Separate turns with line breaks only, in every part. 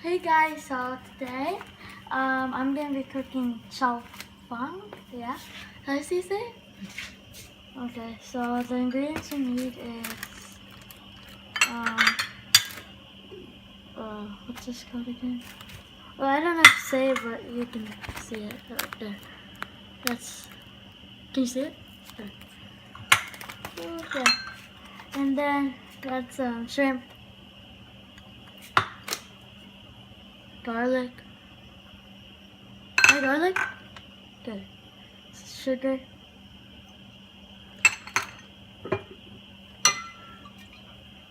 Hey guys, so today I'm gonna be cooking chow fang. Yeah, how does he say it? Okay, so the ingredients we need is um what's this called again? Well, I don't know how to say it, but you can see it right there. That's Can you see it? There. Okay, and then that's shrimp, garlic. Garlic. Good. Sugar.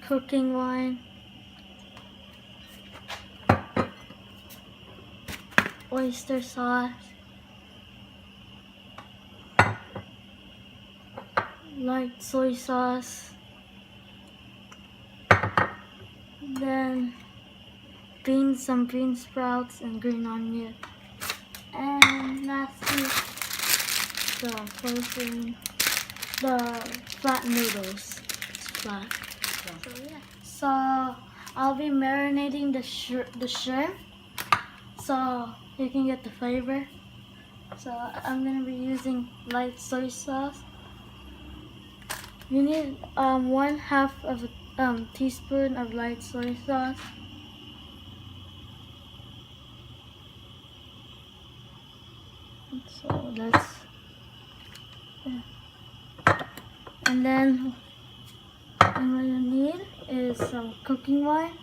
Cooking wine, oyster sauce, light soy sauce, then some bean sprouts and green onion, and lastly the flat noodles. It's flat. So yeah. So I'll be marinating the shrimp so you can get the flavor. So I'm gonna be using light soy sauce. You need 1/2 of a teaspoon of light soy sauce. So that's yeah. And then what you need is some cooking wine.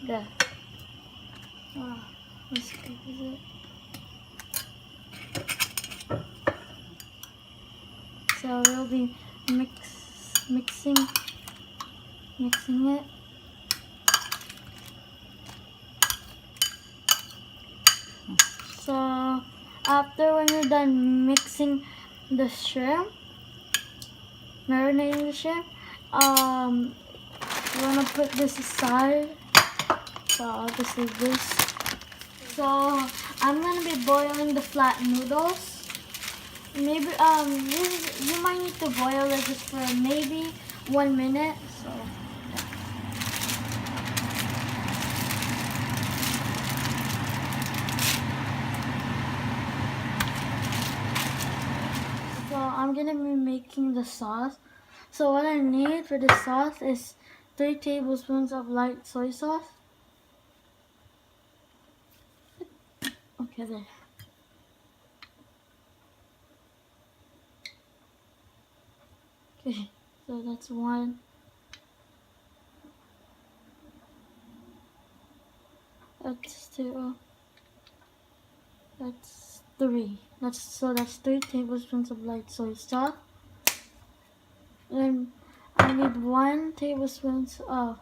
There. Let's see, is it? So we'll be mixing it. So after when you're done mixing the shrimp, marinating the shrimp, you wanna put this aside. So I'll just leave this. So I'm gonna be boiling the flat noodles. Maybe you might need to boil it just for maybe 1 minute. So yeah. So I'm gonna be making the sauce. So what I need for the sauce is 3 tablespoons of light soy sauce. Okay, there. Okay, so that's 1. That's 2. That's 3. That's 3 tablespoons of light soy sauce. And I need 1 tablespoon of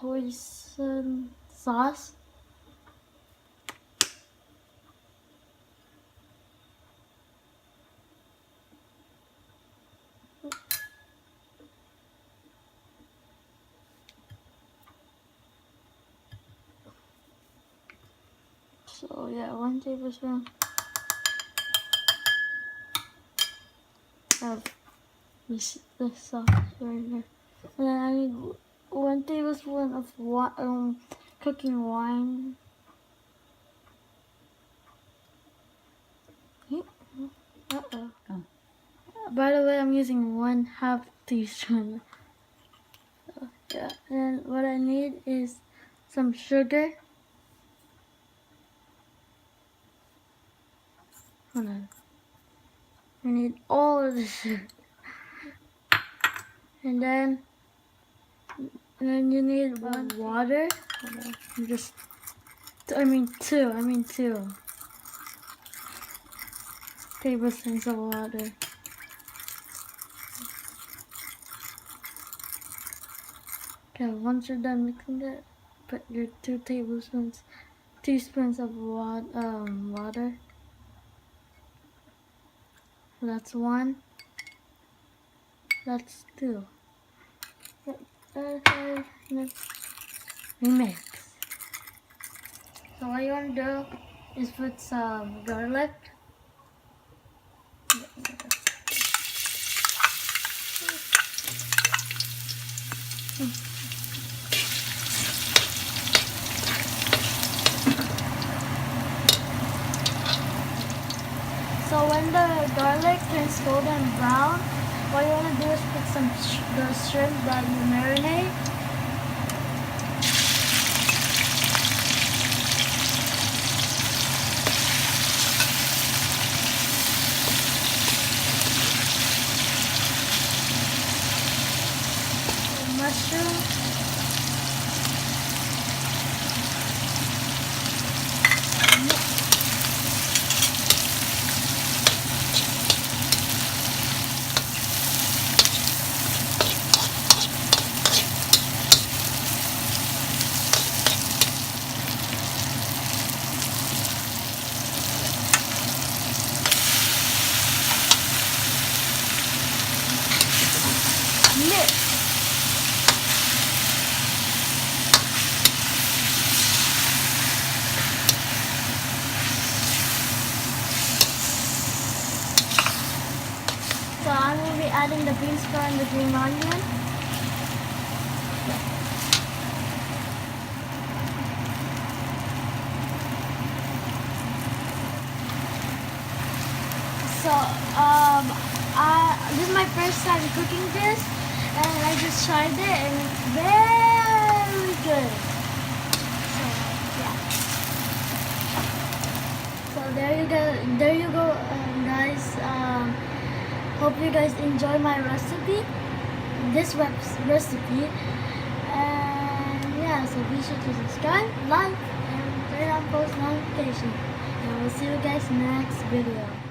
hoisin sauce. So yeah, 1 tablespoon of this sauce right here. And then I need 1 tablespoon of cooking wine. Uh-oh. Oh. By the way, I'm using 1/2 teaspoon. So, yeah, and what I need is some sugar. Hold on. I need all of the sugar. And then you need water. Hold on. I mean 2 tablespoons of water. Okay, once you're done mixing it, put your 2 teaspoons of water. That's 1. That's 2. Okay, mix. So what you want to do is put some garlic. So when the garlic turns golden brown, what you want to do is put some the shrimp that you marinate. Mushroom. Mix. So I'm going to be adding the bean sprout and the green onion. So this is my first time cooking this, and I just tried it, and it's very good. So yeah. So there you go, guys. Hope you guys enjoy my recipe, recipe, and yeah. So be sure to subscribe, like, and turn on post notification. And we'll see you guys next video.